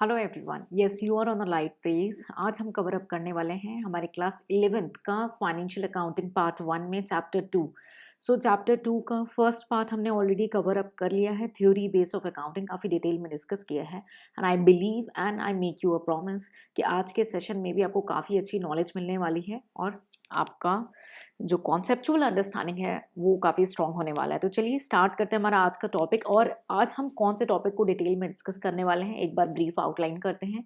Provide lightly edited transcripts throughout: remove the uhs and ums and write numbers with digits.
Hello everyone, yes you are on the light place. आज हम cover up करने वाले हैं हमारे क्लास 11th का फाइनेंशियल अकाउंटिंग पार्ट 1 में चैप्टर 2। सो चैप्टर 2 का फर्स्ट पार्ट हमने ऑलरेडी कवर अप कर लिया है। थ्योरी बेस ऑफ अकाउंटिंग काफ़ी डिटेल में डिस्कस किया है and I believe and I make you a promise कि आज के सेशन में भी आपको काफ़ी अच्छी नॉलेज मिलने वाली है और आपका जो कॉन्सेप्चुअल अंडरस्टैंडिंग है वो काफ़ी स्ट्रॉन्ग होने वाला है। तो चलिए स्टार्ट करते हैं हमारा आज का टॉपिक। और आज हम कौन से टॉपिक को डिटेल में डिस्कस करने वाले हैं, एक बार ब्रीफ आउटलाइन करते हैं।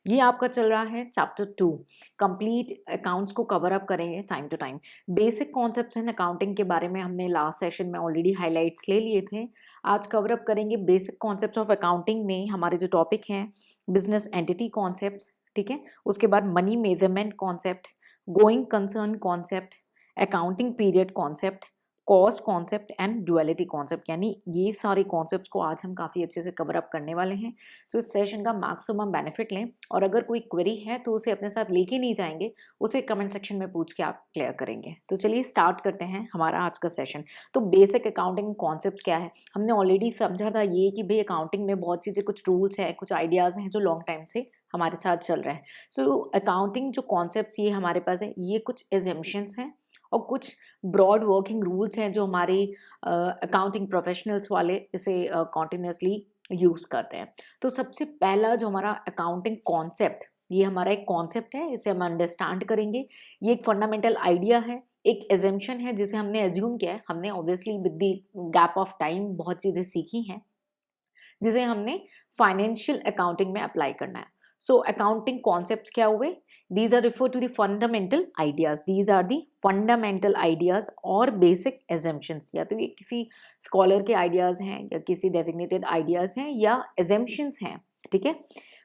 ये आपका चल रहा है चैप्टर 2। कंप्लीट अकाउंट्स को कवर अप करेंगे time to time. Basic concepts in accounting के बारे में हमने लास्ट सेशन में ऑलरेडी हाईलाइट्स ले लिए थे। आज कवर अप करेंगे बेसिक कॉन्सेप्ट्स ऑफ अकाउंटिंग में हमारे जो टॉपिक हैं बिजनेस एंटिटी कॉन्सेप्ट, ठीक है। उसके बाद money measurement concept, going concern concept, accounting period concept, cost concept and duality concept. यानी ये सारे कॉन्सेप्ट्स को आज हम काफ़ी अच्छे से कवर अप करने वाले हैं। सो इस सेशन का मैक्सिमम बेनिफिट लें और अगर कोई क्वेरी है तो उसे अपने साथ लेके नहीं जाएंगे, उसे कमेंट सेक्शन में पूछ के आप क्लियर करेंगे। तो चलिए स्टार्ट करते हैं हमारा आज का सेशन। तो बेसिक अकाउंटिंग कॉन्सेप्ट क्या है, हमने ऑलरेडी समझा था ये कि भाई अकाउंटिंग में बहुत चीज़ें, कुछ रूल्स हैं, कुछ आइडियाज़ हैं जो लॉन्ग टाइम से हमारे साथ चल रहे हैं। सो अकाउंटिंग जो कॉन्सेप्ट ये हमारे पास है, ये कुछ एजम्पशंस हैं और कुछ ब्रॉड वर्किंग रूल्स हैं जो हमारे अकाउंटिंग प्रोफेशनल्स वाले इसे कॉन्टिन्यूसली यूज़ करते हैं। तो सबसे पहला जो हमारा अकाउंटिंग कॉन्सेप्ट, ये हमारा एक कॉन्सेप्ट है, इसे हम अंडरस्टैंड करेंगे। ये एक फंडामेंटल आइडिया है, एक एजम्पशन है जिसे हमने एज्यूम किया है। हमने obviously with the gap of time बहुत चीज़ें सीखी हैं जिसे हमने फाइनेंशियल अकाउंटिंग में अप्लाई करना है। सो अकाउंटिंग कॉन्सेप्ट्स क्या हुए? These are referred to the fundamental ideas. These are the fundamental ideas और basic assumptions। या तो ये किसी स्कॉलर के आइडियाज हैं या किसी डेजिग्नेटेड आइडियाज हैं या assumptions हैं, ठीक है।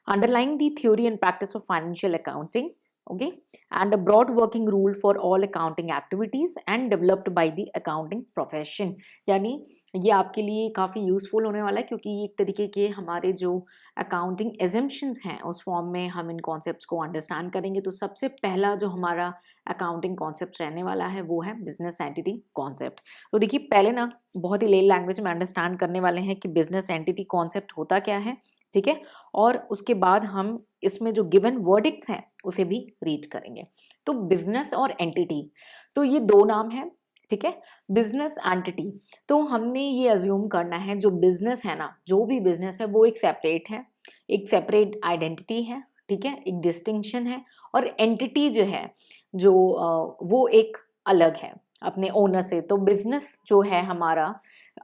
Underlying the theory and practice of financial accounting, okay, and a broad working rule for all accounting activities and developed by the accounting profession। यानी ये आपके लिए काफ़ी यूज़फुल होने वाला है क्योंकि ये एक तरीके के हमारे जो अकाउंटिंग एजम्पशंस हैं उस फॉर्म में हम इन कॉन्सेप्ट्स को अंडरस्टैंड करेंगे। तो सबसे पहला जो हमारा अकाउंटिंग कॉन्सेप्ट रहने वाला है वो है बिजनेस एंटिटी कॉन्सेप्ट। तो देखिए पहले ना बहुत ही ले लैंग्वेज में अंडरस्टैंड करने वाले हैं कि बिजनेस एंटिटी कॉन्सेप्ट होता क्या है, ठीक है। और उसके बाद हम इसमें जो गिवन वर्डिक्ट्स हैं उसे भी रीड करेंगे। तो बिजनेस और एंटिटी, तो ये दो नाम है, ठीक है। बिजनेस एंटिटी, तो हमने ये अज्यूम करना है जो बिजनेस है ना, जो भी बिजनेस है वो एक सेपरेट है, एक सेपरेट आइडेंटिटी है, ठीक है, एक डिस्टिंक्शन है। और एंटिटी जो है जो वो एक अलग है अपने ओनर से। तो बिजनेस जो है हमारा,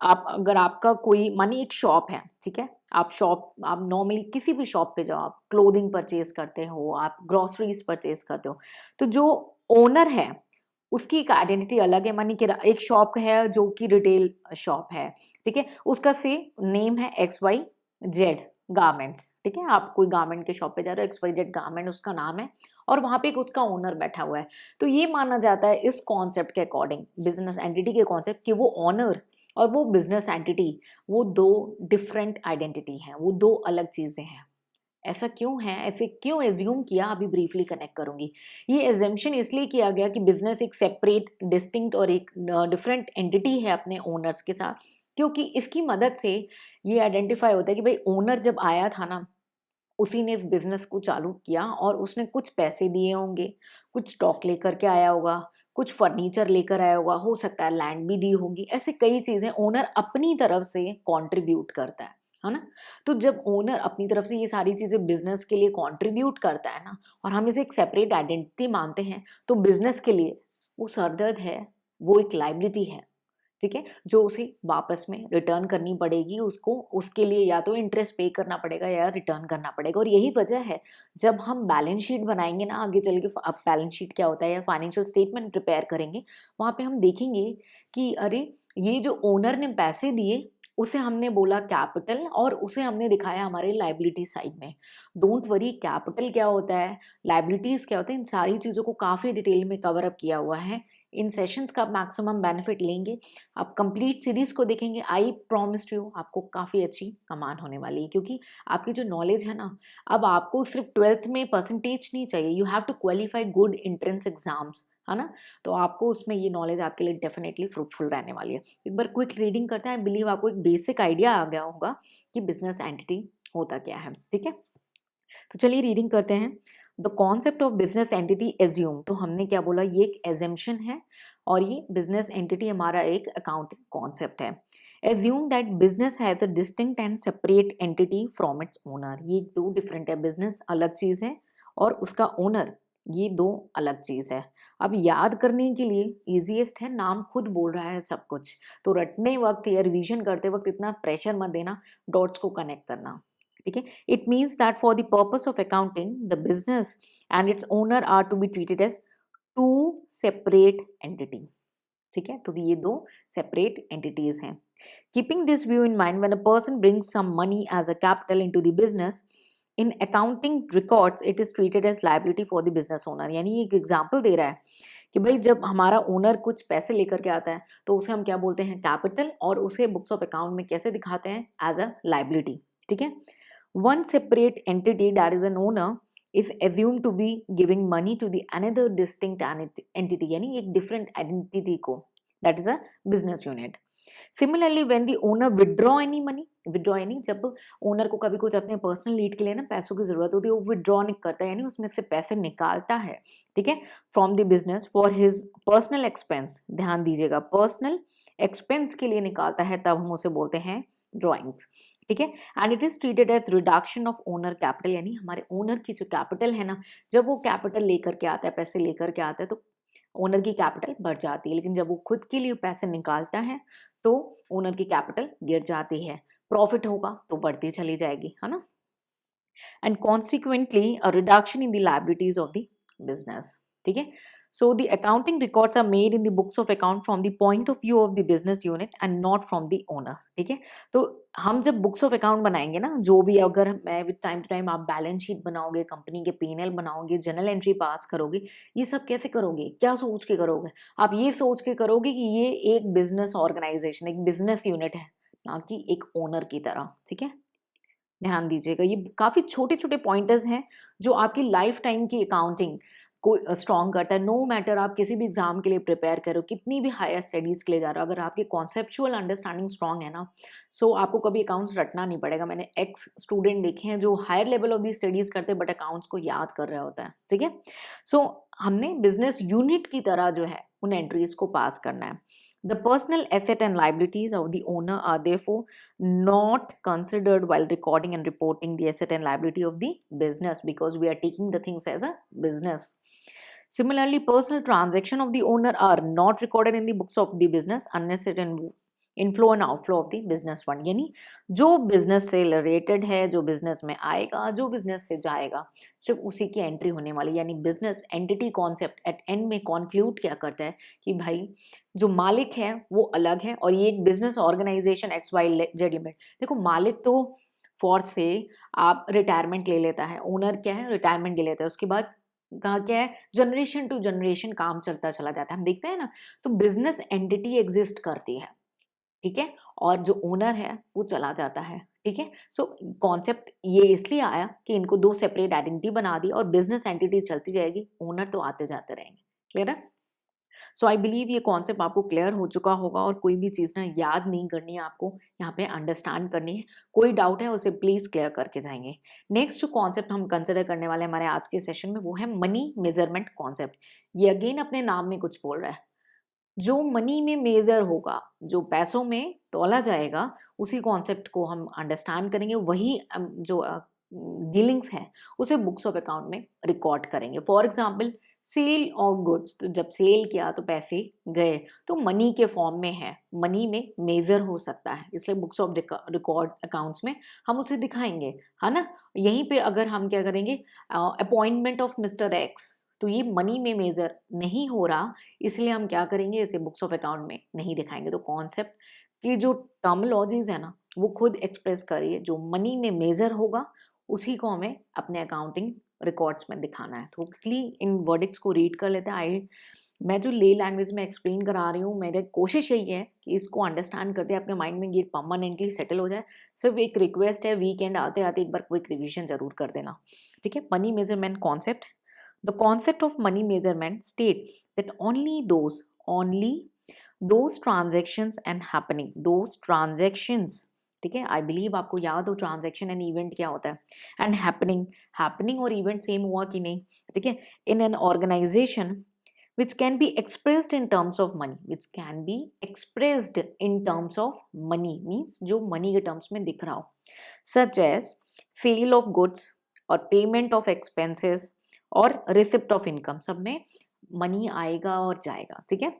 आप अगर आपका कोई मानिए एक शॉप है, ठीक है, आप नॉर्मली किसी भी शॉप पे जाओ, आप क्लोथिंग परचेज करते हो, आप ग्रोसरीज परचेज करते हो, तो जो ओनर है उसकी एक आइडेंटिटी अलग है। मानिए कि एक शॉप है जो कि रिटेल शॉप है, ठीक है, उसका से नेम है XYZ गारमेंट्स, ठीक है। आप कोई गारमेंट के शॉप पे जा रहे हो, XYZ गारमेंट उसका नाम है और वहां पे एक उसका ओनर बैठा हुआ है। तो ये माना जाता है इस कॉन्सेप्ट के अकॉर्डिंग, बिजनेस एंटिटी के कॉन्सेप्ट, कि वो ओनर और वो बिजनेस एंटिटी, वो दो डिफरेंट आइडेंटिटी हैं, वो दो अलग चीजें हैं। ऐसा क्यों है, ऐसे क्यों एज्यूम किया, अभी ब्रीफली कनेक्ट करूंगी। ये एजम्पशन इसलिए किया गया कि बिजनेस एक सेपरेट, डिस्टिंक्ट और एक डिफरेंट एंटिटी है अपने ओनर्स के साथ, क्योंकि इसकी मदद से ये आइडेंटिफाई होता है कि भाई ओनर जब आया था ना, उसी ने इस बिजनेस को चालू किया और उसने कुछ पैसे दिए होंगे, कुछ स्टॉक लेकर के आया होगा, कुछ फर्नीचर लेकर आया होगा, हो सकता है लैंड भी दी होगी। ऐसे कई चीजें ओनर अपनी तरफ से कंट्रीब्यूट करता है ना। तो जब ओनर अपनी तरफ से ये सारी चीजें बिजनेस के लिए कंट्रीब्यूट करता है ना, और हम इसे एक सेपरेट आइडेंटिटी मानते हैं, तो बिजनेस के लिए वो सरदर्द है, वो एक लाइबिलिटी है, ठीक है, जो उसे वापस में रिटर्न करनी पड़ेगी उसको। उसके लिए या तो इंटरेस्ट पे करना पड़ेगा या रिटर्न करना पड़ेगा। और यही वजह है जब हम बैलेंस शीट बनाएंगे ना आगे चल के, अब बैलेंस शीट क्या होता है या फाइनेंशियल स्टेटमेंट प्रिपेयर करेंगे, वहाँ पे हम देखेंगे कि अरे ये जो ओनर ने पैसे दिए उसे हमने बोला कैपिटल और उसे हमने दिखाया हमारे लाइबिलिटी साइड में। डोंट वरी, कैपिटल क्या होता है, लाइबिलिटीज क्या होता है, इन सारी चीज़ों को काफ़ी डिटेल में कवर अप किया हुआ है। इन सेशंस का मैक्सिमम बेनिफिट लेंगे, आप कंप्लीट सीरीज को देखेंगे, आई प्रॉमिस यू आपको काफ़ी अच्छी कमांड होने वाली है। क्योंकि आपकी जो नॉलेज है ना, अब आपको सिर्फ 12th में परसेंटेज नहीं चाहिए, you have to qualify good entrance exams, है ना। तो आपको उसमें ये नॉलेज आपके लिए डेफिनेटली फ्रूटफुल रहने वाली है। एक बार क्विक रीडिंग करते हैं, आई बिलीव आपको एक बेसिक आइडिया आ गया होगा कि बिजनेस एंटिटी होता क्या है, ठीक है। तो चलिए रीडिंग करते हैं। The concept of business entity assume, तो हमने क्या बोला, ये एक एजम्पशन है और ये बिजनेस एंटिटी हमारा एक अकाउंटिंग कॉन्सेप्ट है। Assume that business has a distinct and separate entity from its owner, ये दो डिफरेंट है, बिजनेस अलग चीज है और उसका ओनर ये दो अलग चीज है। अब याद करने के लिए इजीएस्ट है, नाम खुद बोल रहा है सब कुछ, तो रटने वक्त या रिवीजन करते वक्त इतना प्रेशर मत देना, डॉट्स को कनेक्ट करना। ठीक है, it means that for the purpose of accounting the business and its owner are to be treated as two separate entity. ठीक है, तो ये दो सेपरेट एंटिटीज हैं। Keeping this view in mind, when a person brings some money as a capital into the business, in accounting records it is treated as liability for the business owner. यानी एक example दे रहा है कि भाई जब हमारा owner कुछ पैसे लेकर के आता है तो उसे हम क्या बोलते हैं, कैपिटल, और उसे बुक्स ऑफ अकाउंट में कैसे दिखाते हैं, एज अ लायबिलिटी। ठीक है, one separate entity, that is an owner, is assumed to be giving money to the another distinct entity, यानी एक different identity को, that is a business unit. Similarly, when the owner withdraw any money, withdraw यानी जब owner को कभी कुछ अपने personal need के लिए ना पैसों की जरूरत होती है, वो विड्रॉ नहीं करता है, यानी उसमें से पैसे निकालता है, ठीक है, from the business for his personal expense. ध्यान दीजिएगा, पर्सनल एक्सपेंस के लिए निकालता है, तब हम उसे बोलते हैं ड्रॉइंग्स। ठीक है, and it is treated as reduction of owner capital, यानी हमारे ओनर की जो कैपिटल है ना, जब वो कैपिटल लेकर के आता है, पैसे लेकर के आता है, तो ओनर की कैपिटल बढ़ जाती है, लेकिन जब वो खुद के लिए पैसे निकालता है तो ओनर की कैपिटल गिर जाती है। प्रॉफिट होगा तो बढ़ती चली जाएगी, है ना, and consequently a reduction in the liabilities of the business. ठीक है, so the accounting records are made in the books of account from the point of view of the business unit and not from the owner। ठीक है, तो हम जब books of account बनाएंगे ना, जो भी, अगर मैं विद टाइम टू टाइम आप बैलेंस शीट बनाओगे, कंपनी के P&L बनाओगे, जर्नल एंट्री पास करोगे, ये सब कैसे करोगे, क्या सोच के करोगे, आप ये सोच के करोगे कि ये एक बिजनेस ऑर्गेनाइजेशन, एक बिजनेस यूनिट है, ना कि एक ओनर की तरह। ठीक है, ध्यान दीजिएगा, ये काफ़ी छोटे छोटे पॉइंटर्स हैं जो आपकी लाइफ टाइम की अकाउंटिंग को स्ट्रॉन्ग करता है। नो मैटर आप किसी भी एग्जाम के लिए प्रिपेयर करो, कितनी भी हायर स्टडीज़ के लिए जा रहे हो, अगर आपकी कॉन्सेप्चुअल अंडरस्टैंडिंग स्ट्रॉन्ग है ना, सो आपको कभी अकाउंट्स रटना नहीं पड़ेगा। मैंने एक्स स्टूडेंट देखे हैं जो higher level of the studies करते बट अकाउंट्स को याद कर रहा होता है। ठीक है, सो हमने बिजनेस यूनिट की तरह जो है उन एंट्रीज को पास करना है। The personal asset and liabilities of the owner are therefore not considered while recording and reporting the asset and liability of the business, because we are taking the things as a business. Similarly, personal transaction of the owner are not recorded in the books of the business unless it inflow and outflow of the business fund, यानी जो business से related है, जो business में आएगा, जो business से जाएगा, सिर्फ उसी की एंट्री होने वाली। यानी business entity concept at end में कॉन्क्लूड क्या करता है कि भाई जो मालिक है वो अलग है और ये एक बिजनेस ऑर्गेनाइजेशन XYZ लिमिटेड। देखो, मालिक तो फॉर से आप रिटायरमेंट ले लेता है, ओनर क्या है, रिटायरमेंट ले लेता है, उसके बाद कहा क्या है, जनरेशन टू जनरेशन काम चलता चला जाता है, हम देखते हैं ना। तो बिजनेस एंटिटी एग्जिस्ट करती है, ठीक है, और जो ओनर है वो चला जाता है। ठीक है, सो कॉन्सेप्ट ये इसलिए आया कि इनको दो सेपरेट आइडेंटिटी बना दी और बिजनेस एंटिटी चलती जाएगी, ओनर तो आते जाते रहेंगे। क्लियर है? सो आई बिलीव ये कॉन्सेप्ट आपको क्लियर हो चुका होगा और कोई भी चीज़ ना याद नहीं करनी है, आपको यहाँ पे अंडरस्टैंड करनी है। कोई डाउट है उसे प्लीज़ क्लियर करके जाएंगे। नेक्स्ट जो कॉन्सेप्ट हम कंसिडर करने वाले हमारे आज के सेशन में वो है मनी मेजरमेंट कॉन्सेप्ट। ये अगेन अपने नाम में कुछ बोल रहा है, जो मनी में मेजर होगा, जो पैसों में तोला जाएगा, उसी कॉन्सेप्ट को हम अंडरस्टैंड करेंगे, वही जो डीलिंग्स हैं उसे बुक्स ऑफ अकाउंट में रिकॉर्ड करेंगे। For example sale of goods, तो जब सेल किया तो पैसे गए, तो मनी के फॉर्म में है, मनी में मेजर हो सकता है, इसलिए बुक्स ऑफ रिकॉर्ड अकाउंट्स में हम उसे दिखाएंगे, है ना। यहीं पे अगर हम क्या करेंगे, अपॉइंटमेंट ऑफ मिस्टर एक्स, तो ये मनी में मेजर नहीं हो रहा, इसलिए हम क्या करेंगे, इसे बुक्स ऑफ अकाउंट में नहीं दिखाएंगे। तो कॉन्सेप्ट की जो टर्मोलॉजीज है ना वो खुद एक्सप्रेस करिए, जो मनी में मेजर होगा उसी को हमें अपने अकाउंटिंग रिकॉर्ड्स में दिखाना है। तो क्विकली इन वर्डिक्स को रीड कर लेते हैं। मैं जो ले लैंग्वेज में एक्सप्लेन करा रही हूँ, मेरी कोशिश यही है कि इसको अंडरस्टैंड करते अपने माइंड में ये परमानेंटली सेटल हो जाए। सिर्फ एक रिक्वेस्ट है, वीकेंड आते आते एक बार क्विक रिविजन जरूर कर देना, ठीक है। Money measurement concept, the concept of money measurement state that only those transactions and happening, those transactions, ठीक है। आई बिलीव आपको याद हो ट्रांजैक्शन एंड इवेंट क्या होता है। एंड हैपनिंग, हैपनिंग और इवेंट सेम हुआ कि नहीं, ठीक है। In an organization which can be expressed in terms of money, which can be expressed in terms of money means जो money के terms में दिख रहा हो, such as sale of goods और payment of expenses और receipt of income, सब में money आएगा और जाएगा, ठीक है।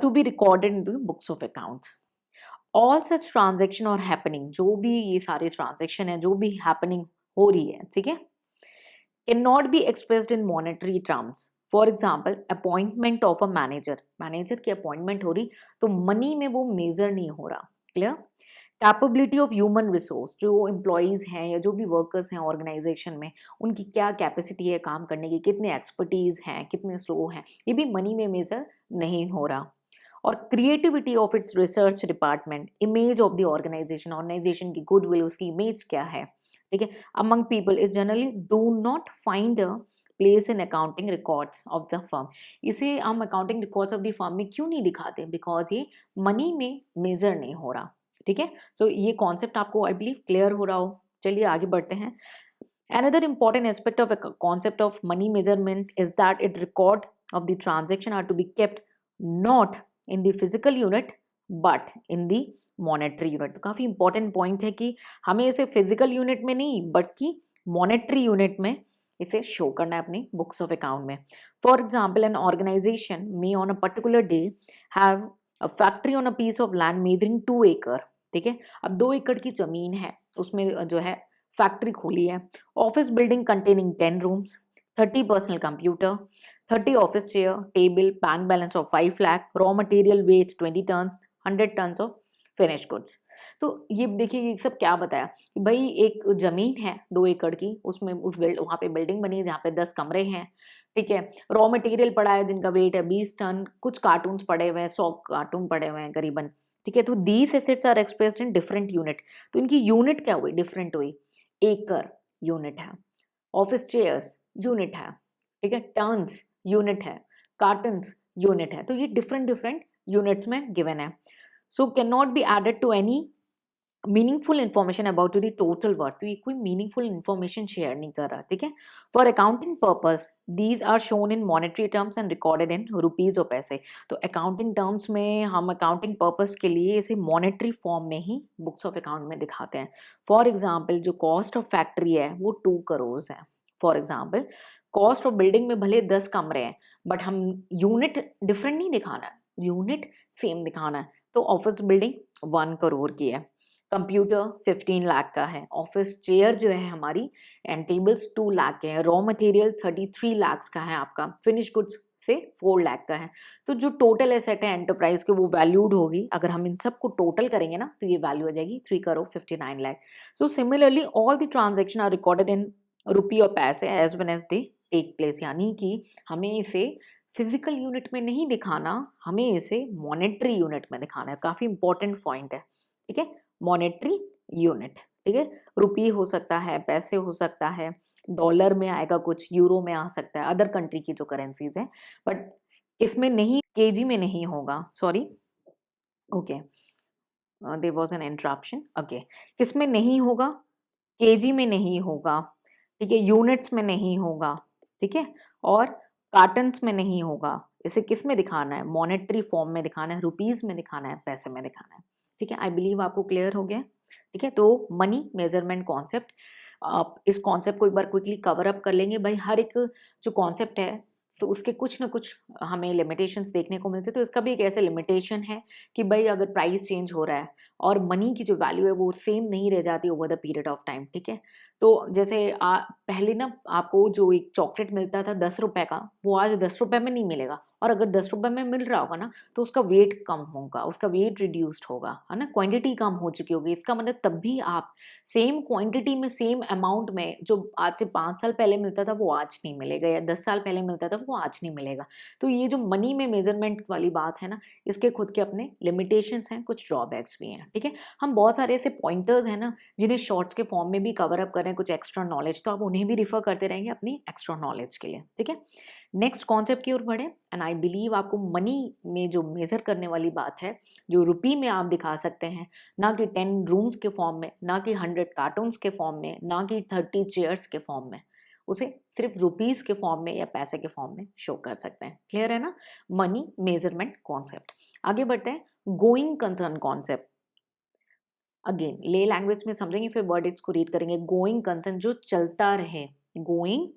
To be recorded in the books of account. All such transaction or happening, जो भी ये सारे transaction है, जो भी happening हो रही है, ठीक है, cannot be expressed in monetary terms. For example appointment of a manager, manager की अपॉइंटमेंट हो रही तो मनी में वो मेजर नहीं हो रहा, clear. Capability of human resource, जो एम्प्लॉयज़ हैं या जो भी वर्कर्स हैं ऑर्गेनाइजेशन में, उनकी क्या कैपेसिटी है काम करने की, कितने एक्सपर्टीज हैं, कितने स्लो हैं, ये भी मनी में मेजर नहीं हो रहा। और creativity of its research department, image of the organization, organization की गुडविल, उसकी इमेज क्या है, ठीक है, among people is generally do not find a place in accounting records of the firm. इसे हम accounting records of the firm में क्यों नहीं दिखाते, बिकॉज ये मनी में मेजर नहीं हो रहा, ठीक है। सो ये कॉन्सेप्ट आपको आई बिलीव क्लियर हो रहा हो। चलिए आगे बढ़ते हैं। Another important aspect of a concept of money measurement is that its record of the transaction are to be kept not in the physical unit but in the monetary unit। तो काफ़ी important point है कि हमें इसे physical unit में नहीं बल्कि monetary unit में इसे शो करना है अपनी बुक्स ऑफ अकाउंट में। For example an organization may on a particular day have a factory on a piece of land measuring 2 एकड़, ठीक है। अब 2 एकड़ की जमीन है, उसमें जो है फैक्ट्री खोली है। Office building containing 10 rooms, 30 personal computer, 30 office chair, table, bank balance of 5 lakh, raw material weight 20 tons, 100 tons of finish goods. तो ये देखिए ये सब क्या बताया कि भाई एक ज़मीन है 2 एकड़ की, उसमें वहाँ पे बिल्डिंग बनी है जहाँ पे 10 कमरे हैं, ठीक है। रॉ मटेरियल पड़ा है जिनका वेट है 20 टन, कुछ कार्टून्स पड़े हुए हैं, 100 कार्टून पड़े हुए हैं करीबन, ठीक है। तो these assets are expressed in different unit. तो इनकी यूनिट क्या हुई, डिफरेंट हुई। एकड़ यूनिट है, ऑफिस चेयर्स यूनिट है, ठीक है, टर्न्स यूनिट है, कार्टन्स यूनिट है। तो ये डिफरेंट डिफरेंट यूनिट्स में गिवन है। So can not be added to any meaningful information about to the total worth. तो ये कोई मीनिंगफुल इन्फॉर्मेशन शेयर नहीं कर रहा, ठीक है। For accounting purpose these are shown in monetary terms and recorded in rupees और पैसे। तो अकाउंटिंग टर्म्स में हम अकाउंटिंग पर्पस के लिए इसे मॉनेटरी फॉर्म में ही बुक्स ऑफ अकाउंट में दिखाते हैं। फॉर एग्जाम्पल जो कॉस्ट ऑफ फैक्ट्री है वो 2 करोड़ है। For example cost of building में भले 10 कमरे हैं बट हम यूनिट डिफरेंट नहीं दिखाना है, यूनिट सेम दिखाना है। तो ऑफिस बिल्डिंग 1 करोड़ की है, कंप्यूटर 15 लाख का है, ऑफिस चेयर जो है हमारी एंड टेबल्स 2 लाख के हैं, रॉ मटेरियल 33 लाख का है आपका, फिनिश गुड्स से 4 लाख का है। तो जो टोटल एसेट है एंटरप्राइज के वो वैल्यूड होगी, अगर हम इन सब को टोटल करेंगे ना तो ये वैल्यू आ जाएगी 3 crore 59 lakh. So similarly all the transaction are recorded in rupee और paise as when as they take place, यानी कि हमें इसे फिजिकल यूनिट में नहीं दिखाना, हमें इसे मॉनेटरी यूनिट में दिखाना है। काफ़ी इंपॉर्टेंट पॉइंट है, ठीक है, मॉनेटरी यूनिट, ठीक है। रुपये हो सकता है, पैसे हो सकता है, डॉलर में आएगा, कुछ यूरो में आ सकता है, अदर कंट्री की जो करेंसीज हैं, बट इसमें नहीं, केजी में नहीं होगा, sorry, okay, there was an interruption, okay. किसमें नहीं होगा, केजी में नहीं होगा, ठीक है, यूनिट्स में नहीं होगा, ठीक है, और कार्टन्स में नहीं होगा। इसे किस में दिखाना है, मॉनेटरी फॉर्म में दिखाना है, रुपीज़ में दिखाना है, पैसे में दिखाना है, ठीक है। आई बिलीव आपको क्लियर हो गया, ठीक है। तो मनी मेजरमेंट कॉन्सेप्ट, आप इस कॉन्सेप्ट को एक बार क्विकली कवर अप कर लेंगे। भाई हर एक जो कॉन्सेप्ट है तो उसके कुछ ना कुछ हमें लिमिटेशंस देखने को मिलते हैं। तो इसका भी एक ऐसे लिमिटेशन है कि भाई अगर प्राइस चेंज हो रहा है और मनी की जो वैल्यू है वो सेम नहीं रह जाती over the period of time, ठीक है। तो जैसे पहले ना आपको जो एक चॉकलेट मिलता था 10 रुपए का, वो आज 10 रुपए में नहीं मिलेगा, और अगर 10 रुपए में मिल रहा होगा ना तो उसका वेट कम होगा, उसका वेट रिड्यूस्ड होगा, है ना, क्वांटिटी कम हो चुकी होगी। इसका मतलब तब भी आप सेम क्वांटिटी में सेम अमाउंट में जो आज से 5 साल पहले मिलता था वो आज नहीं मिलेगा, या 10 साल पहले मिलता था वो आज नहीं मिलेगा। तो ये जो मनी में मेजरमेंट वाली बात है ना, इसके खुद के अपने लिमिटेशंस हैं, कुछ ड्रॉबैक्स भी हैं, ठीक है। हम बहुत सारे ऐसे पॉइंटर्स हैं ना जिन्हें शॉर्ट्स के फॉर्म में भी कवर अप कर रहे हैं, कुछ एक्स्ट्रा नॉलेज, तो आप उन्हें भी रिफर करते रहेंगे अपनी एक्स्ट्रा नॉलेज के लिए, ठीक है। नेक्स्ट कॉन्सेप्ट की ओर बढ़े, एंड आई बिलीव आपको मनी में जो मेजर करने वाली बात है, जो रुपी में आप दिखा सकते हैं, ना कि 10 रूम्स के फॉर्म में, ना कि 100 कार्टून्स के फॉर्म में, ना कि 30 चेयर्स के फॉर्म में, उसे सिर्फ रुपीस के फॉर्म में या पैसे के फॉर्म में शो कर सकते हैं। क्लियर है ना? Money measurement concept. आगे बढ़ते हैं, गोइंग कंसर्न कॉन्सेप्ट। अगेन ले लैंग्वेज में समझेंगे, फिर वर्ड इसको रीड करेंगे। गोइंग कंसर्न, जो चलता रहे, गोइंग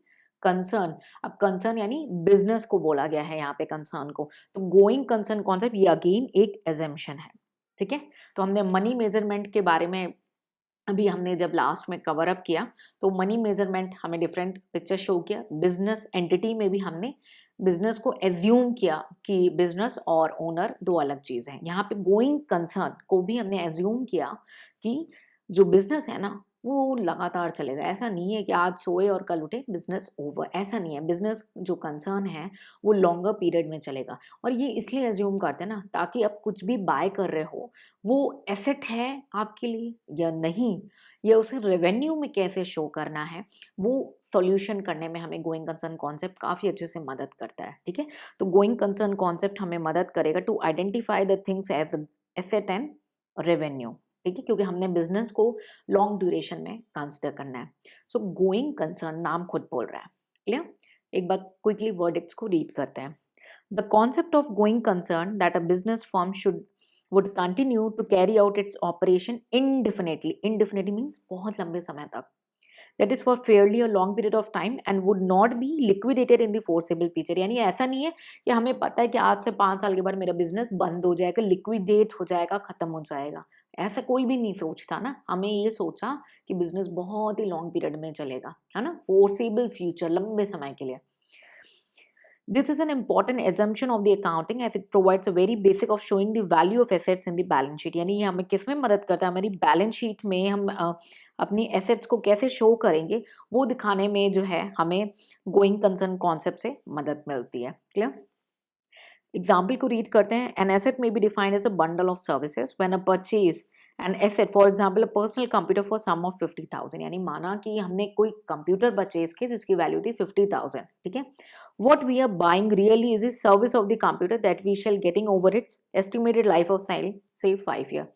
कंसर्न। अब कंसर्न यानी बिजनेस को बोला गया है यहाँ पे, कंसर्न को। तो गोइंग कंसर्न कॉन्सेप्ट ये अगेन एक एजम्पशन है, ठीक है। तो हमने मनी मेजरमेंट के बारे में अभी हमने जब लास्ट में कवर अप किया, तो मनी मेजरमेंट हमें डिफरेंट पिक्चर शो किया। बिजनेस एंटिटी में भी हमने बिजनेस को एज्यूम किया कि बिजनेस और ओनर दो अलग चीज़ हैं। यहाँ पे गोइंग कंसर्न को भी हमने एज्यूम किया कि जो बिजनेस है ना, वो लगातार चलेगा। ऐसा नहीं है कि आज सोए और कल उठे बिजनेस ओवर, ऐसा नहीं है। बिजनेस जो कंसर्न है वो लॉन्गर पीरियड में चलेगा। और ये इसलिए एज्यूम करते हैं ना, ताकि आप कुछ भी बाय कर रहे हो वो एसेट है आपके लिए या नहीं, या उसे रेवेन्यू में कैसे शो करना है, वो सॉल्यूशन करने में हमें गोइंग कंसर्न कॉन्सेप्ट काफ़ी अच्छे से मदद करता है, ठीक है। तो गोइंग कंसर्न कॉन्सेप्ट हमें मदद करेगा to identify the things as asset and revenue, ठीक है, क्योंकि हमने बिजनेस को लॉन्ग ड्यूरेशन में कंसिडर करना है। सो गोइंग कंसर्न नाम खुद बोल रहा है। क्लियर? एक बार क्विकली वर्डिक्ट्स को रीड करते हैं। The concept of going concern that a business firm would continue to carry out its operation indefinitely. Indefinitely means बहुत लंबे समय तक. That is for fairly a long period of time and would not be liquidated in the foreseeable future. यानी ऐसा नहीं है कि हमें पता है कि आज से 5 साल के बाद मेरा बिजनेस बंद हो जाएगा, लिक्विडेट हो जाएगा, खत्म हो जाएगा। ऐसा कोई भी नहीं सोचता ना। हमें ये सोचा कि बिजनेस बहुत ही लॉन्ग पीरियड में चलेगा, है ना, फोर्सेबल फ्यूचर, लंबे समय के लिए। This is an important assumption of the accounting as it provides a very basic of showing the value of assets in the balance sheet. यानी ये हमें किस में मदद करता है, हमारी बैलेंस शीट में हम अपनी एसेट्स को कैसे शो करेंगे वो दिखाने में जो है हमें गोइंग कंसर्न कॉन्सेप्ट से मदद मिलती है। क्लियर? एग्जाम्पल को रीड करते हैं। An asset may be defined as a bundle of services when a purchase an asset, for example a personal computer for sum of 50,000। यानी माना कि हमने कोई कंप्यूटर परचेज की जिसकी वैल्यू थी 50,000, ठीक है। What we are buying really is a service of the computer that we shall getting over its estimated life of say 5 year।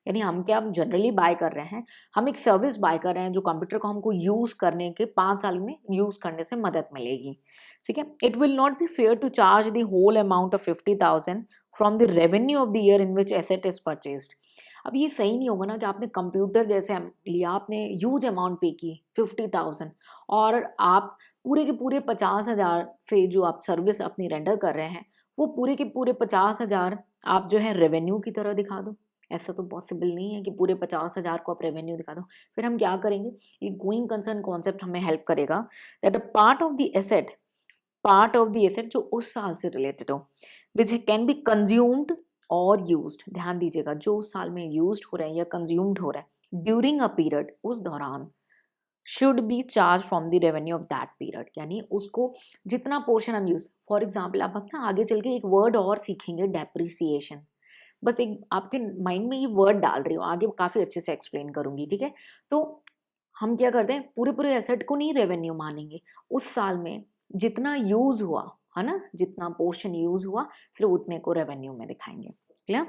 यानी हम क्या जनरली बाय कर रहे हैं, हम एक सर्विस बाय कर रहे हैं जो कंप्यूटर को हमको यूज करने के 5 साल में यूज करने से मदद मिलेगी, ठीक है। It will not be fair to charge the whole amount of 50,000 from the revenue of the year in which asset is purchased. अब ये सही नहीं होगा ना कि आपने कंप्यूटर जैसे लिया, आपने ह्यूज अमाउंट पे की 50,000, और आप पूरे के पूरे 50,000 से जो आप सर्विस अपनी रेंडर कर रहे हैं वो पूरे के पूरे 50,000 आप जो है रेवेन्यू की तरह दिखा दो। ऐसा तो पॉसिबल नहीं है कि पूरे 50,000 को आप रेवेन्यू दिखा दो। फिर हम क्या करेंगे, ये गोइंग कंसर्न कॉन्सेप्ट हमें हेल्प करेगा that a part of the asset जो उस साल से रिलेटेड हो, विच कैन बी कंज्यूम्ड और यूज्ड। ध्यान दीजिएगा, जो उस साल में यूज्ड हो रहा है या कंज्यूम्ड हो रहा है ड्यूरिंग अ पीरियड, उस दौरान should be charge from the revenue of that period. यानी उसको जितना पोर्शन हम यूज, फॉर एग्जाम्पल आप अपना आगे चल के एक वर्ड और सीखेंगे, डेप्रिसिएशन। बस एक आपके माइंड में ये वर्ड डाल रही हूँ, आगे काफ़ी अच्छे से एक्सप्लेन करूंगी, ठीक है। तो हम क्या करते हैं, पूरे पूरे एसेट को नहीं रेवेन्यू मानेंगे, उस साल में जितना यूज हुआ है ना, जितना पोर्शन यूज हुआ सिर्फ उतने को रेवेन्यू में दिखाएंगे। Clear?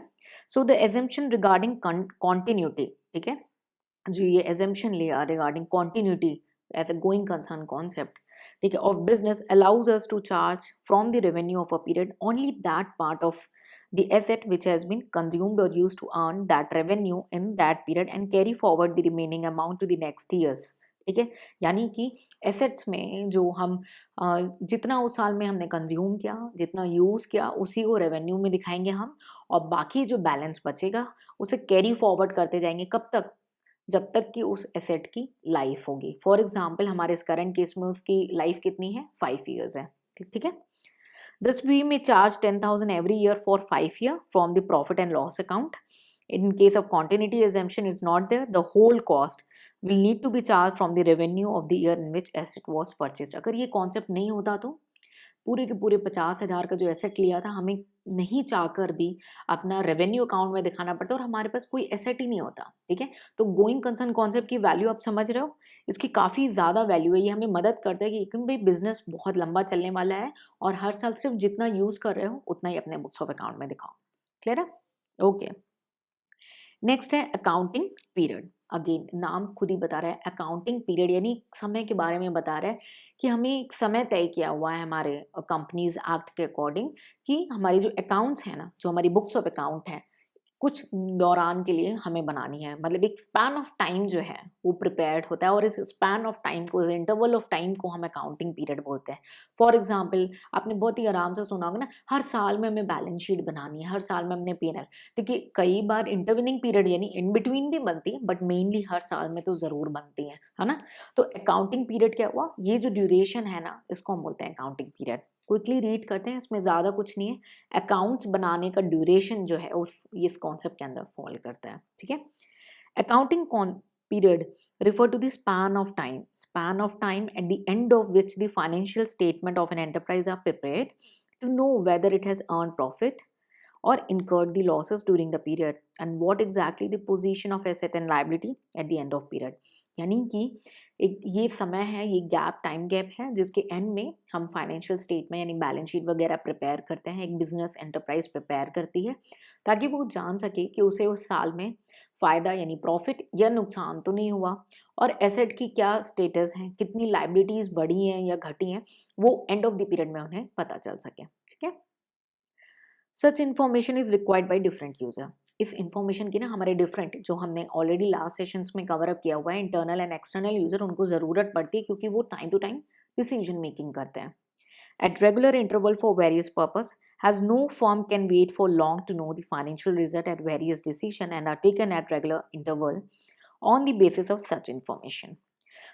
So the assumption regarding continuity, ठीक है, जो ये एजम्पशन लिया regarding continuity as a going concern concept, ठीक है, of business allows us to charge from the revenue of a period only that part of the asset which has been consumed or used to earn that revenue in that period and carry forward the remaining amount to the next years। ठीक है, यानी कि assets में जो हम जितना उस साल में हमने कंज्यूम किया, जितना यूज़ किया, उसी को रेवेन्यू में दिखाएंगे हम, और बाकी जो बैलेंस बचेगा उसे कैरी फॉरवर्ड करते जाएंगे। कब तक? जब तक कि उस एसेट की लाइफ होगी। फॉर एग्जाम्पल हमारे इस करंट केस में उसकी लाइफ कितनी है, 5 ईयर्स है, ठीक है। Thus, we may charge 10,000 every year for 5 years from the profit and loss account. In case of continuity assumption is not there, the whole cost will need to be charged from the revenue of the year in which asset was purchased। अगर ये concept नहीं होता तो पूरे के पूरे 50,000 का जो एसेट लिया था हमें नहीं चाहकर भी अपना रेवेन्यू अकाउंट में दिखाना पड़ता और हमारे पास कोई एसेट ही नहीं होता, ठीक है। तो गोइंग कंसर्न कॉन्सेप्ट की वैल्यू आप समझ रहे हो, इसकी काफ़ी ज़्यादा वैल्यू है, ये हमें मदद करता है कि भाई बिजनेस बहुत लंबा चलने वाला है और हर साल सिर्फ जितना यूज़ कर रहे हो उतना ही अपने बुक्स ऑफ अकाउंट में दिखाओ। क्लियर है? ओके। नेक्स्ट है अकाउंटिंग पीरियड। अगेन नाम खुद ही बता रहा है अकाउंटिंग पीरियड, यानी समय के बारे में बता रहा है कि हमें एक समय तय किया हुआ है हमारे कंपनीज एक्ट के अकॉर्डिंग कि हमारी जो अकाउंट्स है ना, जो हमारी बुक्स ऑफ अकाउंट है, कुछ दौरान के लिए हमें बनानी है। मतलब एक स्पैन ऑफ टाइम जो है वो प्रिपेयर्ड होता है और इस स्पैन ऑफ टाइम को, इस इंटरवल ऑफ टाइम को हम अकाउंटिंग पीरियड बोलते हैं। फॉर एग्जांपल आपने बहुत ही आराम से सुना होगा ना, हर साल में हमें बैलेंस शीट बनानी है, हर साल में हमने पीएनएल। देखिए कई बार इंटरविनिंग पीरियड यानी इन बिटवीन भी बनती है, बट मेनली हर साल में तो ज़रूर बनती है ना। तो अकाउंटिंग पीरियड क्या हुआ, ये जो ड्यूरेशन है ना, इसको हम बोलते हैं अकाउंटिंग पीरियड। क्विकली रीड करते हैं, इसमें ज़्यादा कुछ नहीं है। अकाउंट्स बनाने का ड्यूरेशन जो है उस इस कॉन्सेप्ट के अंदर फॉल करता है, ठीक है। Accounting period refer to the span of time at the end of which the financial statement of an enterprise are prepared to know whether it has earned profit or incurred the losses during the period and what exactly the position of asset and liability at the end of period। यानी कि एक ये समय है, ये gap, time gap है जिसके and में हम फाइनेंशियल स्टेटमेंट यानी बैलेंस शीट वगैरह प्रिपेयर करते हैं, एक बिजनेस एंटरप्राइज प्रिपेयर करती है ताकि वो जान सके कि उसे उस साल में फ़ायदा यानी प्रॉफिट या नुकसान तो नहीं हुआ, और एसेट की क्या स्टेटस है, कितनी लाइबिलिटीज़ बढ़ी हैं या घटी हैं, वो एंड ऑफ द पीरियड में उन्हें पता चल सके, ठीक है। सच information is required by different user. इस इन्फॉर्मेशन की ना हमारे डिफरेंट, जो हमने ऑलरेडी लास्ट सेशंस में कवर अप किया हुआ है, इंटरनल एंड एक्सटर्नल यूजर, उनको ज़रूरत पड़ती है क्योंकि वो time to time decision making करते हैं at regular interval for various purpose, has no firm can wait for long to know the financial result at various decision and are taken at regular interval on the basis of such information.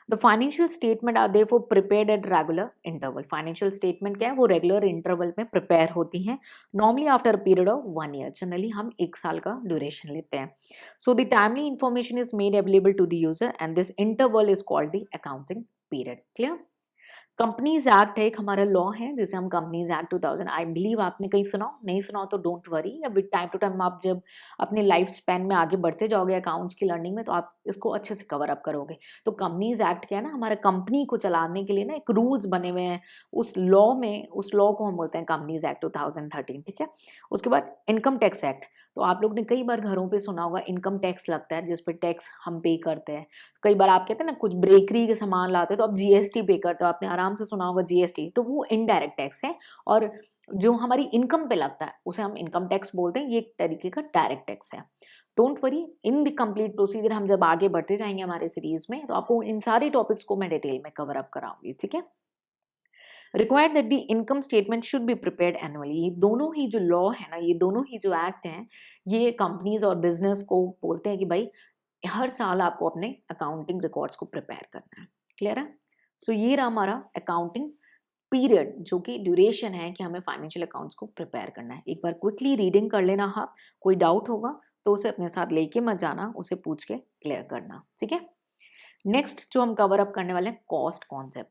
The financial statement are therefore prepared at regular interval. Financial statement क्या है, वो regular interval में prepare होती हैं, normally after a period of 1 year. Generally हम 1 साल का duration लेते हैं. So the timely information is made available to the user and this interval is called the accounting period. Clear? Companies act है, एक हमारा लॉ है जिसे हम कंपनीज एक्ट 2000, आई बिलीव आपने कहीं सुना हो, नहीं सुना हो तो डोंट वरी, या विद टाइम टू टाइम आप जब अपने लाइफ स्पैन में आगे बढ़ते जाओगे अकाउंट्स की लर्निंग में तो आप इसको अच्छे से कवर अप करोगे। तो कंपनीज एक्ट क्या है ना, हमारे कंपनी को चलाने के लिए ना एक रूल्स बने हुए हैं, उस लॉ में, उस लॉ को हम बोलते हैं कंपनीज एक्ट 2013, ठीक है। उसके बाद इनकम टैक्स एक्ट, तो आप लोग ने कई बार घरों पे सुना होगा इनकम टैक्स लगता है जिस पर टैक्स हम पे करते हैं। कई बार आप कहते हैं ना कुछ बेकरी के सामान लाते हो तो आप जीएसटी पे करते हो, आपने आराम से सुना होगा जीएसटी, तो वो इनडायरेक्ट टैक्स है। और जो हमारी इनकम पे लगता है उसे हम इनकम टैक्स बोलते हैं, ये एक तरीके का डायरेक्ट टैक्स है। Don't worry, in the complete procedure हम जब आगे बढ़ते जाएंगे हमारे सीरीज में तो आपको इन सारे टॉपिक्स को मैं डिटेल में कवर अप कराऊंगी, ठीक है। Required that the income statement should be prepared annually. ये दोनों ही जो लॉ है ना, ये दोनों ही जो एक्ट हैं, ये कंपनीज और बिजनेस को बोलते हैं कि भाई हर साल आपको अपने अकाउंटिंग रिकॉर्ड्स को प्रिपेयर करना है। क्लियर है? सो ये रहा हमारा अकाउंटिंग पीरियड, जो कि ड्यूरेशन है कि हमें फाइनेंशियल अकाउंट्स को प्रिपेयर करना है। एक बार क्विकली रीडिंग कर लेना आप, कोई डाउट होगा तो उसे अपने साथ लेके मत जाना, उसे पूछ के क्लियर करना, ठीक है। नेक्स्ट जो हम कवर अप करने वाले हैं, कॉस्ट कॉन्सेप्ट।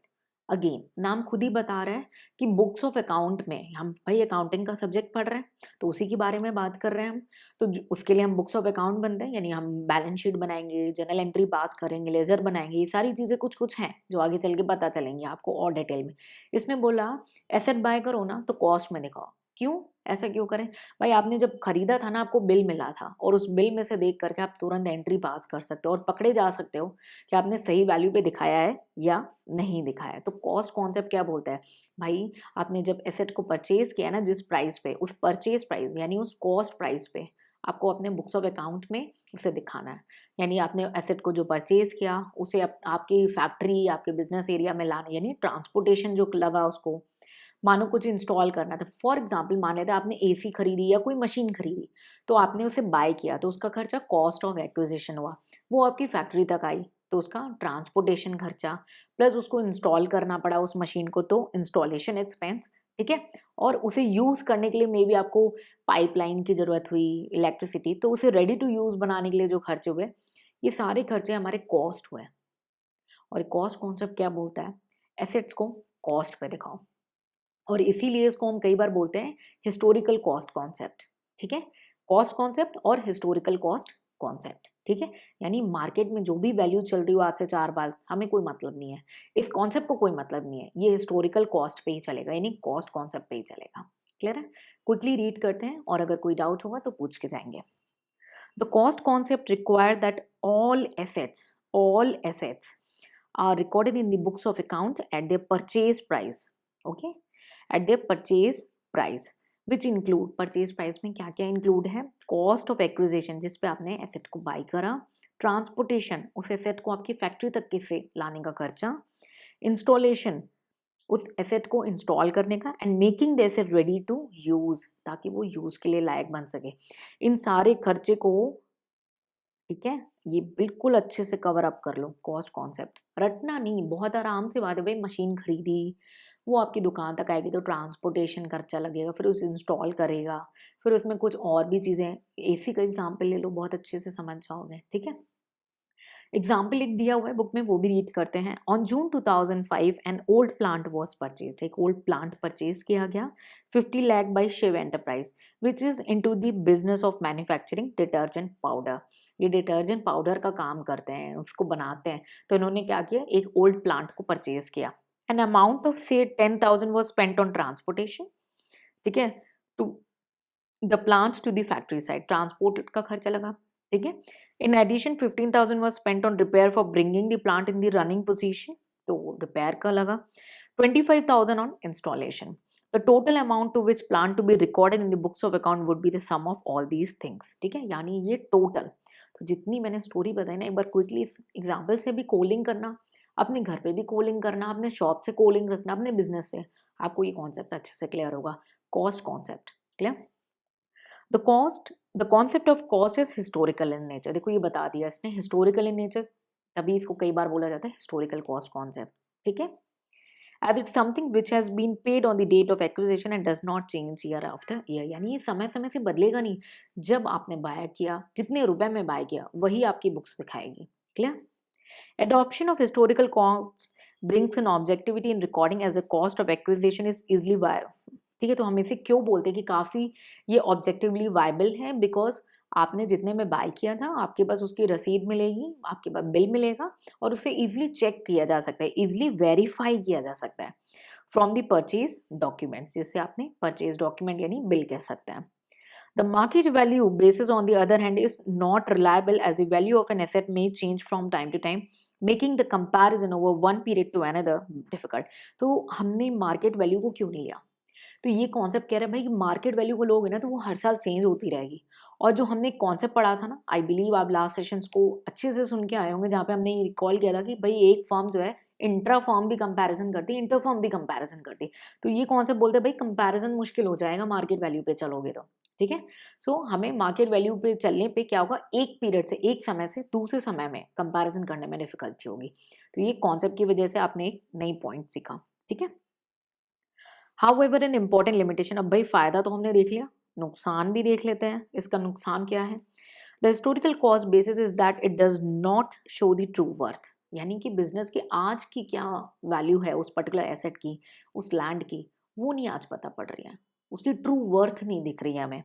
अगेन नाम खुद ही बता रहा है कि बुक्स ऑफ अकाउंट में हम भाई अकाउंटिंग का सब्जेक्ट पढ़ रहे हैं तो उसी के बारे में बात कर रहे हैं हम। तो उसके लिए हम बुक्स ऑफ अकाउंट बनते हैं, यानी हम बैलेंस शीट बनाएंगे, जर्नल एंट्री पास करेंगे, लेजर बनाएंगे, ये सारी चीज़ें कुछ कुछ हैं जो आगे चल के पता चलेंगी आपको और डिटेल में। इसने बोला एसेट बाय करो ना तो कॉस्ट में दिखाओ। क्यों, ऐसा क्यों करें भाई, आपने जब खरीदा था ना आपको बिल मिला था और उस बिल में से देख करके आप तुरंत एंट्री पास कर सकते हो और पकड़े जा सकते हो कि आपने सही वैल्यू पे दिखाया है या नहीं दिखाया। तो कॉस्ट कॉन्सेप्ट क्या बोलता है भाई, आपने जब एसेट को परचेज किया ना जिस प्राइस पे, उस परचेज प्राइस यानी उस कॉस्ट प्राइस पे आपको अपने बुक्स ऑफ अकाउंट में उसे दिखाना है। यानी आपने एसेट को जो परचेज किया उसे आपकी फैक्ट्री, आपके बिजनेस एरिया में लाना, यानी ट्रांसपोर्टेशन जो लगा उसको, मानो कुछ इंस्टॉल करना था। फॉर एग्जाम्पल मान लेते आपने एसी खरीदी या कोई मशीन खरीदी तो आपने उसे बाय किया तो उसका खर्चा कॉस्ट ऑफ एक्विजिशन हुआ, वो आपकी फैक्ट्री तक आई तो उसका ट्रांसपोर्टेशन खर्चा, प्लस उसको इंस्टॉल करना पड़ा उस मशीन को तो इंस्टॉलेशन एक्सपेंस, ठीक है। और उसे यूज़ करने के लिए मे बी आपको पाइपलाइन की ज़रूरत हुई, इलेक्ट्रिसिटी, तो उसे रेडी टू यूज़ बनाने के लिए जो खर्चे हुए, ये सारे खर्चे हमारे कॉस्ट हुए। और कॉस्ट कॉन्सेप्ट क्या बोलता है, एसेट्स को कॉस्ट पे दिखाओ, और इसीलिए इसको हम कई बार बोलते हैं हिस्टोरिकल कॉस्ट कॉन्सेप्ट, ठीक है। कॉस्ट कॉन्सेप्ट और हिस्टोरिकल कॉस्ट कॉन्सेप्ट, ठीक है, यानी मार्केट में जो भी वैल्यू चल रही हो आज से 4 बार, हमें कोई मतलब नहीं है, इस कॉन्सेप्ट को कोई मतलब नहीं है, ये हिस्टोरिकल कॉस्ट पे ही चलेगा, यानी कॉस्ट कॉन्सेप्ट पे ही चलेगा। क्लियर है? क्विकली रीड करते हैं और अगर कोई डाउट होगा तो पूछ के जाएंगे। The cost concept require that all assets are recorded in the books of account at their purchase price, okay, at their purchase price, which include purchase price में क्या क्या include है, cost of acquisition जिस पे आपने asset को buy करा, transportation उस asset को आपकी factory तक किसे लाने का खर्चा, installation उस एसेट को इंस्टॉल करने का, and making the asset ready to use ताकि वो यूज के लिए लायक बन सके, इन सारे खर्चे को, ठीक है, ये बिल्कुल अच्छे से कवर अप कर लो। कॉस्ट कॉन्सेप्ट रटना नहीं, बहुत आराम से बात है भाई। मशीन खरीदी, वो आपकी दुकान तक आएगी तो ट्रांसपोर्टेशन खर्चा लगेगा, फिर उसे इंस्टॉल करेगा, फिर उसमें कुछ और भी चीज़ें। एसी का एग्जाम्पल ले लो, बहुत अच्छे से समझ जाओगे। ठीक है, एग्जाम्पल एक दिया हुआ है बुक में, वो भी रीड करते हैं। On June 2005 an old plant was purchase, एक ओल्ड प्लांट परचेज किया गया 50 lakh by Shiv enterprise which is into the business of manufacturing detergent powder. ये डिटर्जेंट पाउडर का काम करते हैं, उसको बनाते हैं। तो इन्होंने क्या किया, एक ओल्ड प्लांट को परचेज किया। एन अमाउंट ऑफ से 10,000 वॉज स्पेंट ऑन ट्रांसपोर्टेशन, ठीक है, to the plant to the factory side, transport का खर्चा लगा। ठीक है, in addition 15,000 was spent on repair for bringing the plant in the running position, तो रिपेयर का लगा। 25,000 on installation. The total amount to which plant to be recorded in the books of account would be the sum of all these things. ठीक है, यानी ये total, तो जितनी मैंने स्टोरी बताई ना, एक बार क्विकली एग्जाम्पल से भी कोलिंग करना, अपने घर पे भी कोलिंग करना, अपने शॉप से कोलिंग रखना, अपने बिजनेस से, आपको ये कॉन्सेप्ट अच्छे से क्लियर होगा। Cost concept clear. The concept of cost is historical in nature. देखो ये बता दिया इसने, हिस्टोरिकल इन नेचर, तभी इसको कई बार बोला जाता है हिस्टोरिकल कॉस्ट कॉन्सेप्ट। ठीक है, as it something which has been paid on the date of acquisition and does not change year after year, यानी ये समय समय से बदलेगा नहीं। जब आपने बाय किया, जितने रुपए में बाय किया, वही आपकी बुक्स दिखाएगी। Clear. Adoption of historical costs brings an objectivity in recording as a cost of acquisition is easily viable. ठीक है, तो हम इसे क्यों बोलते हैं कि काफ़ी ये ऑब्जेक्टिवली वायबल है, बिकॉज आपने जितने में बाय किया था, आपके पास उसकी रसीद मिलेगी, आपके पास बिल मिलेगा, और उसे इजीली चेक किया जा सकता है, इजीली वेरीफाई किया जा सकता है फ्रॉम द परचेज डॉक्यूमेंट्स, जिसे आपने परचेज डॉक्यूमेंट यानी बिल कह सकते हैं। The market value basis on the other hand is not reliable as the value of an asset may change from time to time, making the comparison over one period to another difficult. तो हमने market value को क्यों नहीं लिया? तो ये concept कह रहा है भाई कि मार्केट वैल्यू को लोगे ना तो वो हर साल चेंज होती रहेगी। और जो हमने कॉन्सेप्ट पढ़ा था ना, आई बिलीव आप लास्ट सेशंस को अच्छे से सुन के आए होंगे, जहाँ पे हमने ये रिकॉल किया था कि भाई एक फर्म जो है इंट्रा फर्म भी कंपैरिजन करती है, इंटर फर्म भी कंपैरिजन करती है। तो ये कॉन्सेप्ट बोलते हैं भाई कंपैरिजन मुश्किल हो जाएगा मार्केट वैल्यू पे चलोगे तो। ठीक है, सो हमें मार्केट वैल्यू पे चलने पे क्या होगा, एक पीरियड से, एक समय से दूसरे समय में कंपैरिजन करने में डिफिकल्टी होगी। तो ये कॉन्सेप्ट की वजह से आपने एक नई पॉइंट सीखा। ठीक है, हाउएवर एन इम्पॉर्टेंट लिमिटेशन, अब भाई फायदा तो हमने देख लिया, नुकसान भी देख लेते हैं। इसका नुकसान क्या है? The historical cost basis is that it does not show the true worth, यानी कि बिजनेस की आज की क्या वैल्यू है उस पर्टिकुलर एसेट की, उस लैंड की, वो नहीं आज पता पड़ रही है, उसकी ट्रू वर्थ नहीं दिख रही है हमें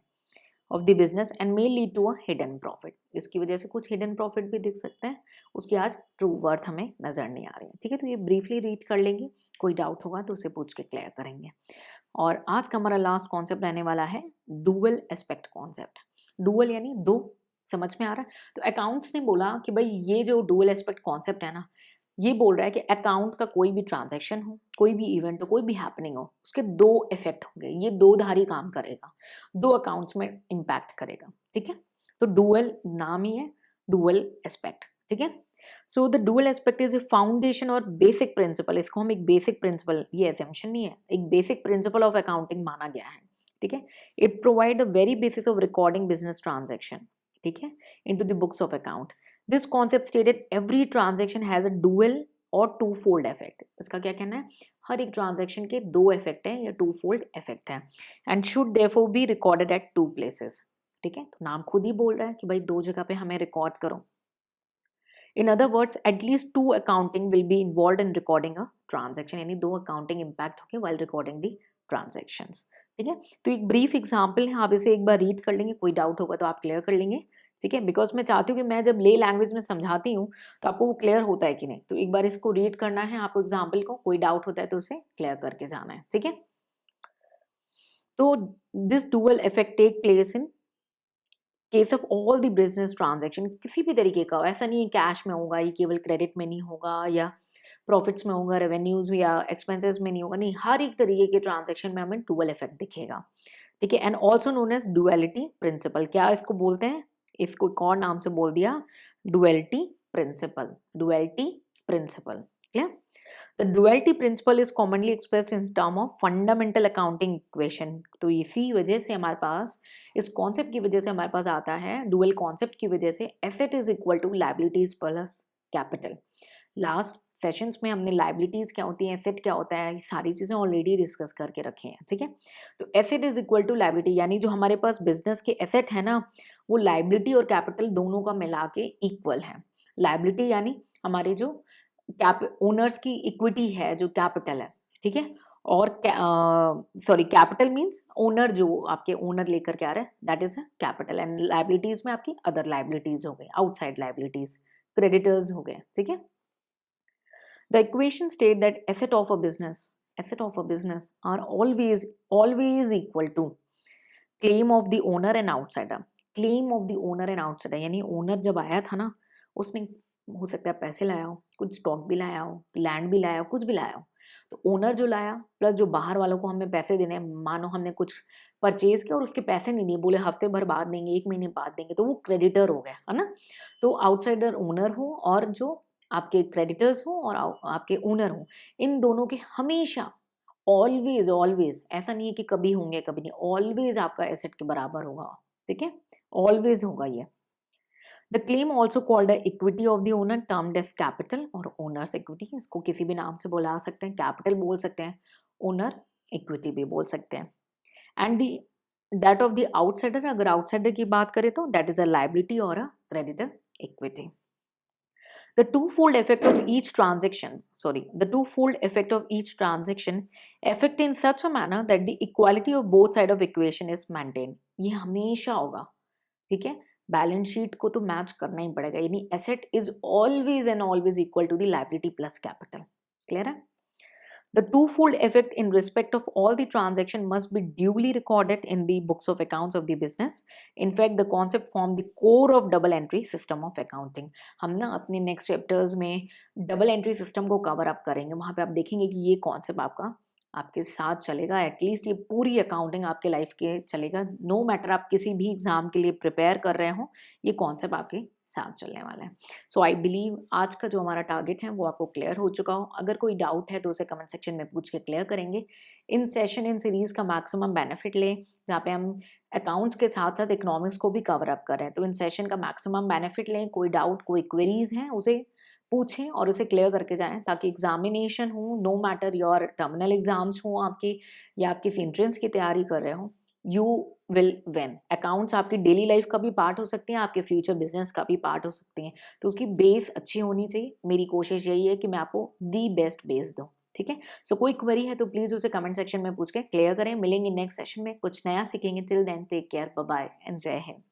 of the business, and may lead to a hidden profit. इसकी वजह से कुछ हिडन प्रॉफिट भी दिख सकते हैं, उसकी आज ट्रू वर्थ हमें नजर नहीं आ रही है। ठीक है, तो ये ब्रीफली रीड कर लेंगे, कोई डाउट होगा तो उसे पूछ के क्लियर करेंगे। और आज का हमारा लास्ट कॉन्सेप्ट रहने वाला है डुअल एस्पेक्ट कॉन्सेप्ट। डुअल यानी दो, समझ में आ रहा है? तो अकाउंट्स ने बोला कि भाई ये जो डुअल एस्पेक्ट कॉन्सेप्ट है ना, ये बोल रहा है कि अकाउंट का कोई भी ट्रांजैक्शन हो, कोई भी इवेंट हो, कोई भी हैपनिंग हो, उसके दो इफेक्ट होंगे, ये दो धारी काम करेगा, दो अकाउंट्स में इम्पैक्ट करेगा। ठीक है, तो डुअल नाम ही है, डुअल एस्पेक्ट। ठीक है, so the dual aspect is a foundation और बेसिक प्रिंसिपल, इसको हम एक बेसिक प्रिंसिपल, ये एजम्पशन नहीं है, एक बेसिक प्रिंसिपल ऑफ अकाउंटिंग माना गया है। ठीक है, it provide the very basis of recording business transaction, ठीक है, into the books of account. This concept stated every transaction has a dual और टू फोल्ड इफेक्ट। इसका क्या कहना है? हर एक ट्रांजेक्शन के दो इफेक्ट हैं या टू फोल्ड इफेक्ट हैं, and should therefore be recorded at two places. ठीक है, तो नाम खुद ही बोल रहा है कि भाई दो जगह पे हमें रिकॉर्ड करो। In other words, at least two accounting will be involved in recording a transaction, यानी दो accounting impact होंगे while recording the transactions। ठीक है, तो एक ब्रीफ एग्जाम्पल है, आप इसे एक बार रीड कर लेंगे, कोई डाउट होगा तो आप क्लियर कर लेंगे ठीक है, बिकॉज मैं चाहती हूँ कि मैं जब ले लैंग्वेज में समझाती हूँ तो आपको वो क्लियर होता है कि नहीं। तो एक बार इसको रीड करना है आपको, एग्जाम्पल को, कोई डाउट होता है तो उसे क्लियर करके जाना है। ठीक है, तो this dual effect take place in case of all the business transaction. किसी भी तरीके का, ऐसा नहीं है कैश में होगा, ये केवल क्रेडिट में नहीं होगा या प्रॉफिट्स में होगा, रेवेन्यूज या एक्सपेंसेस में नहीं होगा, नहीं, हर एक तरीके के ट्रांजेक्शन में हमें डुअल इफेक्ट दिखेगा। ठीक है, and also known as duality principle. क्या इसको बोलते हैं, इसको एक और नाम से बोल दिया, duality principle. Duality principle, clear. The duality principle is commonly expressed in term of fundamental accounting equation. तो इसी वजह से हमारे पास, इस कॉन्सेप्ट की वजह से हमारे पास आता है, डुअल कॉन्सेप्ट की वजह से, asset is equal to liabilities plus capital. Last sessions में हमने लायबिलिटीज क्या होती है, एसेट क्या होता है, ये सारी चीजें ऑलरेडी डिस्कस करके रखे हैं। ठीक है, तो asset is equal to liability, यानी जो हमारे पास बिजनेस के एसेट है ना, वो लायबिलिटी और कैपिटल दोनों का मिला के इक्वल है। लायबिलिटी यानी हमारे जो ओनर्स की इक्विटी है, जो कैपिटल है। ठीक है, और सॉरी, कैपिटल मींस ओनर, जो आपके ओनर लेकर के आ रहे हैं, that is a capital. And liabilities में आपकी अदर लायबिलिटीज हो गई, आउटसाइड लायबिलिटीज, क्रेडिटर्स हो गए। ठीक है, the equation state that asset of a business are always equal to claim of the owner and outsider। claim of the owner and outsider यानी owner जब आया था ना, उसने हो सकता है पैसे लाया हो, कुछ स्टॉक भी लाया हो, लैंड भी लाया हो, कुछ भी लाया हो। तो ओनर जो लाया प्लस जो बाहर वालों को हमें पैसे देने हैं, मानो हमने कुछ परचेज किया और उसके पैसे नहीं दिए, बोले हफ्ते भर बाद देंगे, 1 महीने बाद देंगे, तो वो क्रेडिटर हो गया, है ना। तो आउटसाइडर ओनर हो और जो आपके क्रेडिटर्स हो और आपके ओनर हो, इन दोनों के हमेशा ऑलवेज ऑलवेज, ऐसा नहीं है कि कभी होंगे कभी नहीं, ऑलवेज आपका एसेट के बराबर होगा। ठीक है, ऑलवेज होगा ये। The claim also called equity of the owner, termed as capital और ओनर्स इक्विटी। इसको किसी भी नाम से बुला सकते हैं, कैपिटल बोल सकते हैं, ओनर इक्विटी भी बोल सकते हैं। And the that of the outsider, अगर आउटसाइडर की बात करें तो दैट इज अ लायबिलिटी और a creditor equity. The twofold effect of each transaction affect in such a manner that the equality of both side of equation is maintained। ये हमेशा होगा। ठीक है, बैलेंस शीट को तो मैच करना ही पड़ेगा, यानी asset is always and always equal to the liability plus capital. Clear है। The twofold effect in respect of all the transaction must be duly recorded in the books of accounts of the business। In fact, the concept form the core of double entry system of accounting। हम ना अपने next chapters में double entry system को cover up करेंगे, वहाँ पे आप देखेंगे कि ये कॉन्सेप्ट आपके साथ चलेगा, एटलीस्ट ये पूरी अकाउंटिंग आपके लाइफ के चलेगा। नो मैटर आप किसी भी एग्जाम के लिए प्रिपेयर कर रहे हो, ये कॉन्सेप्ट आपके साथ चलने वाला है। सो आई बिलीव आज का जो हमारा टारगेट है वो आपको क्लियर हो चुका हो। अगर कोई डाउट है तो उसे कमेंट सेक्शन में पूछ के क्लियर करेंगे। इन सीरीज का मैक्सिमम बेनिफिट लें, जहाँ पे हम अकाउंट्स के साथ साथ इकोनॉमिक्स को भी कवर अप कर रहे हैं। तो इन सेशन का मैक्सिमम बेनिफिट लें, कोई डाउट कोई क्वेरीज हैं उसे पूछें और उसे क्लियर करके जाएं, ताकि एग्जामिनेशन हो, no matter your terminal exams हो आपकी, या आप किसी एंट्रेंस की तैयारी कर रहे हो, यू विल विन। अकाउंट्स आपकी डेली लाइफ का भी पार्ट हो सकती हैं, आपके फ्यूचर बिजनेस का भी पार्ट हो सकती हैं, तो उसकी बेस अच्छी होनी चाहिए। मेरी कोशिश यही है कि मैं आपको दी बेस्ट बेस दूँ। ठीक है, सो कोई क्वेरी है तो प्लीज़ उसे कमेंट सेक्शन में पूछ के क्लियर करें। मिलेंगे नेक्स्ट सेशन में, कुछ नया सीखेंगे। Till then take care, bye bye and Jai Hind.